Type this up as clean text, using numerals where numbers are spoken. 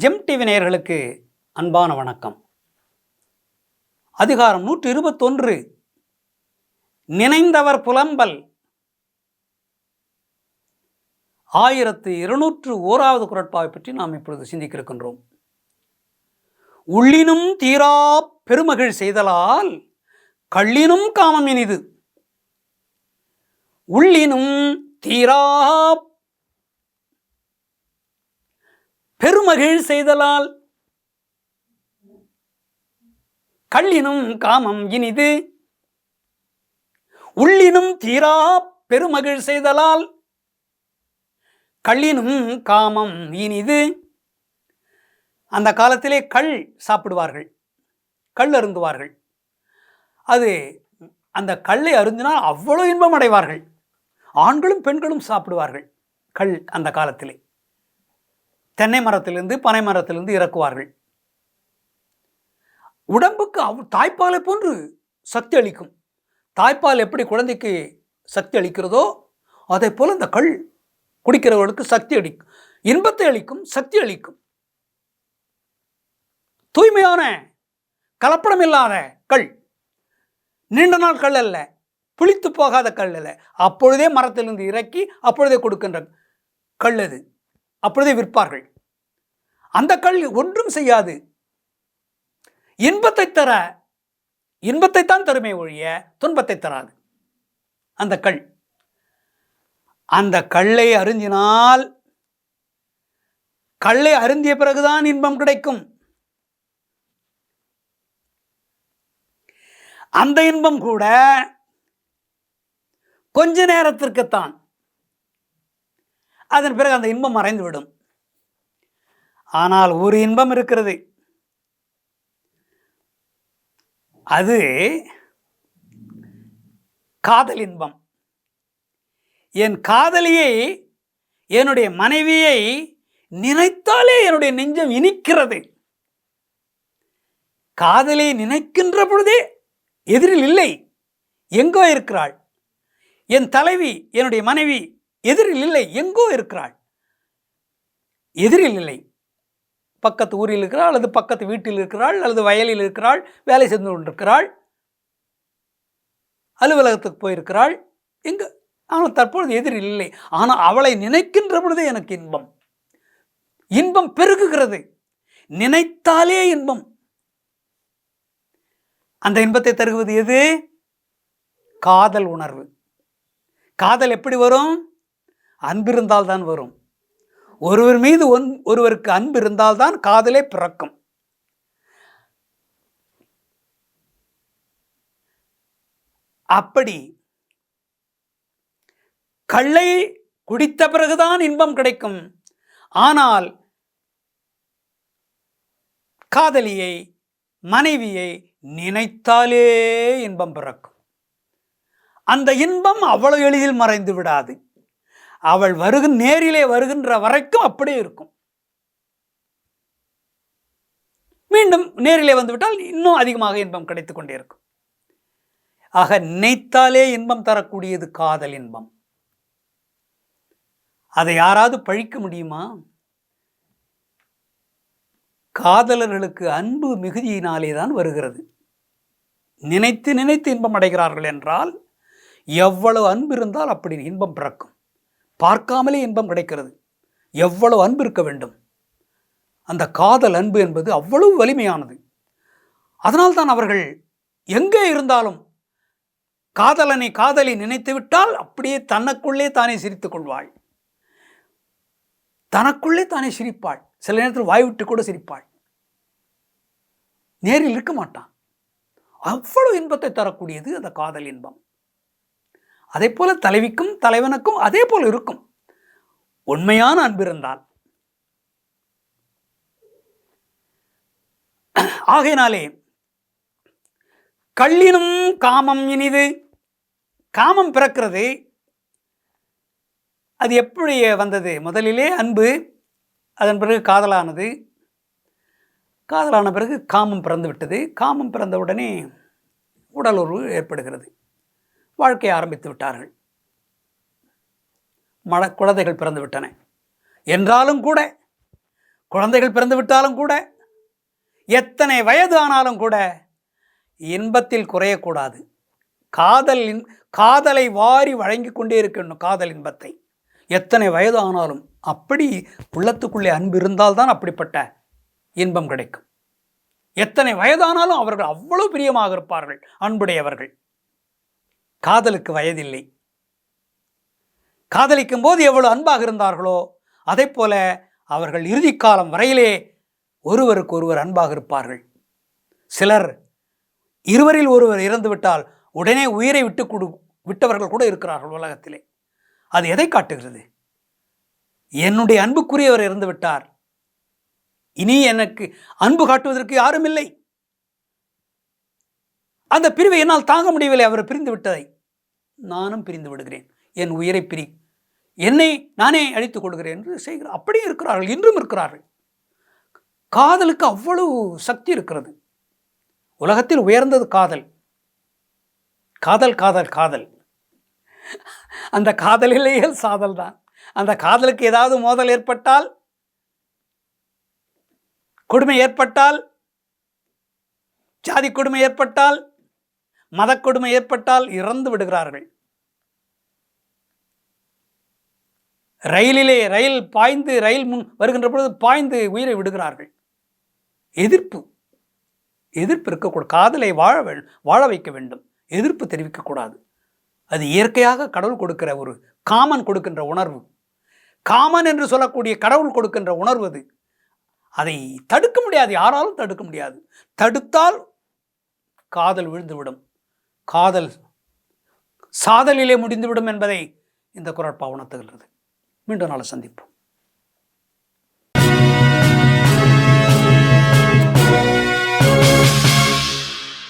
GeM TV நேயர்களுக்கு அன்பான வணக்கம். அதிகாரம் 121 நினைந்தவர் புலம்பல். 1201வது குறட்பாவை பற்றி நாம் இப்பொழுது சிந்திக்க இருக்கின்றோம். உள்ளினும் தீரா பெருமகிழ் செய்தலால் கள்ளினும் காமம் இனிது. உள்ளினும் தீரா பெருமகிழ் செய்தலால் கள்ளினும் காமம் இனிது. உள்ளினும் தீரா பெருமகிழ் செய்தலால் கள்ளினும் காமம் இனிது. அந்த காலத்திலே கள் சாப்பிடுவார்கள், கள் அருந்துவார்கள். அது அந்த கல்லை அருந்தினால் அவ்வளோ இன்பம் அடைவார்கள். ஆண்களும் பெண்களும் சாப்பிடுவார்கள் கள். அந்த காலத்திலே தென்னை மரத்திலிருந்து பனை மரத்திலிருந்து இறக்குவார்கள். உடம்புக்கு தாய்ப்பாலை போன்று சக்தி அளிக்கும். தாய்ப்பால் எப்படி குழந்தைக்கு சக்தி அளிக்கிறதோ அதே போல் இந்த கள் குடிக்கிறவர்களுக்கு சக்தி அளிக்கும், இன்பத்தை அளிக்கும், சக்தி அளிக்கும். தூய்மையான கலப்படம் இல்லாத கள், நீண்ட நாள் கள் அல்ல, புளித்து போகாத கள் அல்ல, அப்பொழுதே மரத்திலிருந்து இறக்கி அப்பொழுதே கொடுக்கின்ற கள் அது. அப்பொழுதே விற்பார்கள். அந்த கள் ஒன்றும் செய்யாது, இன்பத்தை தர, இன்பத்தை தான் தருமே ஒழிய துன்பத்தை தராது அந்த கள். அந்த கல்லை அருந்தினால், கல்லை அருந்திய பிறகுதான் இன்பம் கிடைக்கும். அந்த இன்பம் கூட கொஞ்ச நேரத்திற்குத்தான், அதன் பிறகு அந்த இன்பம் மறைந்துவிடும். ஆனால் ஒரு இன்பம் இருக்கிறது, அது காதல் இன்பம். என் காதலியை, என்னுடைய மனைவியை நினைத்தாலே என்னுடைய நெஞ்சம் இனிக்கிறது. காதலியை நினைக்கின்ற பொழுதே எதிரில் இல்லை, எங்கோ இருக்கிறாள். என் தலைவி, என்னுடைய மனைவி எதிரில் இல்லை, எங்கோ இருக்கிறாள். எதிரில் இல்லை, பக்கத்து ஊரில் இருக்கிறாள், அல்லது பக்கத்து வீட்டில் இருக்கிறாள், அல்லது வயலில் இருக்கிறாள், வேலை செய்து கொண்டிருக்கிறாள், அலுவலகத்துக்கு போயிருக்கிறாள், எங்க. ஆனால் தற்பொழுது எதிரில் இல்லை. ஆனால் அவளை நினைக்கின்ற பொழுதே எனக்கு இன்பம், இன்பம் பெருகுகிறது. நினைத்தாலே இன்பம். அந்த இன்பத்தை தருவது எது? காதல் உணர்வு. காதல் எப்படி வரும்? அன்பிருந்தால் தான் வரும். ஒருவர் மீது ஒருவருக்கு அன்பு இருந்தால்தான் காதலே பிறக்கும். அப்படி கள்ளை குடித்த பிறகுதான் இன்பம் கிடைக்கும். ஆனால் காதலியை, மனைவியை நினைத்தாலே இன்பம் பிறக்கும். அந்த இன்பம் அவ்வளவு எளிதில் மறைந்து விடாது. அவள் நேரிலே வருகின்ற வரைக்கும் அப்படியே இருக்கும். மீண்டும் நேரிலே வந்துவிட்டால் இன்னும் அதிகமாக இன்பம் கிடைத்து கொண்டே இருக்கும். ஆக நினைத்தாலே இன்பம் தரக்கூடியது காதல் இன்பம். அதை யாராவது பழிக்க முடியுமா? காதலர்களுக்கு அன்பு மிகுதியினாலே தான் வருகிறது. நினைத்து நினைத்து இன்பம் அடைகிறார்கள் என்றால் எவ்வளவு அன்பு இருந்தால் அப்படி இன்பம் பிறக்கும். பார்க்காமலே இன்பம் கிடைக்கிறது. எவ்வளவு அன்பு இருக்க வேண்டும்! அந்த காதல் அன்பு என்பது அவ்வளவு வலிமையானது. அதனால்தான் அவர்கள் எங்கே இருந்தாலும் காதலனை, காதலி நினைத்து விட்டால் அப்படியே தனக்குள்ளே தானே சிரித்துக் கொள்வாள், தனக்குள்ளே தானே சிரிப்பாள். சில நேரத்தில் வாய்விட்டு கூட சிரிப்பாள். நேரில் இருக்க மாட்டான். அவ்வளவு இன்பத்தை தரக்கூடியது அந்த காதல் இன்பம். அதே போல தலைவிக்கும் தலைவனுக்கும் அதே போல இருக்கும், உண்மையான அன்பு இருந்தால். ஆகையினாலே கள்ளினும் காமம் இனிது. காமம் பிறக்கிறது. அது எப்படி வந்தது? முதலிலே அன்பு, அதன் பிறகு காதலானது, காதலான பிறகு காமம் பிறந்து விட்டது. காமம் பிறந்தவுடனே உடல் உறவு ஏற்படுகிறது. வாழ்க்கையை ஆரம்பித்து விட்டார்கள். குழந்தைகள் பிறந்து விட்டன. என்றாலும் கூட குழந்தைகள் பிறந்து விட்டாலும் கூட, எத்தனை வயது ஆனாலும் கூட இன்பத்தில் குறையக்கூடாது. காதலை வாரி வழங்கி கொண்டே இருக்கணும். காதல் இன்பத்தை எத்தனை வயது ஆனாலும் அப்படி உள்ளத்துக்குள்ளே அன்பு இருந்தால்தான் அப்படிப்பட்ட இன்பம் கிடைக்கும். எத்தனை வயதானாலும் அவர்கள் அவ்வளவு பிரியமாக இருப்பார்கள், அன்புடையவர்கள். காதலுக்கு வயதில்லை. காதலிக்கும் போது எவ்வளவு அன்பாக இருந்தார்களோ அதை போல அவர்கள் இறுதி காலம் வரையிலே ஒருவருக்கு ஒருவர் அன்பாக இருப்பார்கள். சிலர் இருவரில் ஒருவர் இறந்துவிட்டால் உடனே உயிரை விட்டவர்கள் கூட இருக்கிறார்கள் உலகத்திலே. அது எதை காட்டுகிறது? என்னுடைய அன்புக்குரியவர் இறந்து விட்டார், இனி எனக்கு அன்பு காட்டுவதற்கு யாரும் இல்லை. அந்த பிரிவை என்னால் தாங்க முடியவில்லை. அவர் பிரிந்து விட்டதை நானும் பிரிந்து விடுகிறேன், என் உயிரை என்னை நானே அழித்துக் கொள்கிறேன் என்று செய்கிறார். அப்படியே இருக்கிறார்கள், இன்றும் இருக்கிறார்கள். காதலுக்கு அவ்வளவு சக்தி இருக்கிறது. உலகத்தில் உயர்ந்தது காதல். காதல் காதல் காதல். அந்த காதலிலேயே சாதல் தான். அந்த காதலுக்கு ஏதாவது மோதல் ஏற்பட்டால், கொடுமை ஏற்பட்டால், ஜாதி கொடுமை ஏற்பட்டால், மத கொடுமை ஏற்பட்டால் இறந்து விடுகிறார்கள். ரயில் பாய்ந்து, ரயில் முன் வருகின்ற பொழுது பாய்ந்து உயிரை விடுகிறார்கள். எதிர்ப்பு இருக்கக்கூடாது. காதலை வாழ வைக்க வேண்டும், எதிர்ப்பு தெரிவிக்கக்கூடாது. அது இயற்கையாக கடவுள் கொடுக்கிற ஒரு காமன் கொடுக்கின்ற உணர்வு. காமன் என்று சொல்லக்கூடிய கடவுள் கொடுக்கின்ற உணர்வு அது. அதை தடுக்க முடியாது, யாராலும் தடுக்க முடியாது. தடுத்தால் காதல் விழுந்துவிடும், காதல் சாதலிலே முடிந்துவிடும் என்பதை இந்த குறட்பா உணர்த்துகிறது. மீண்டும் நாளை சந்திப்போம்.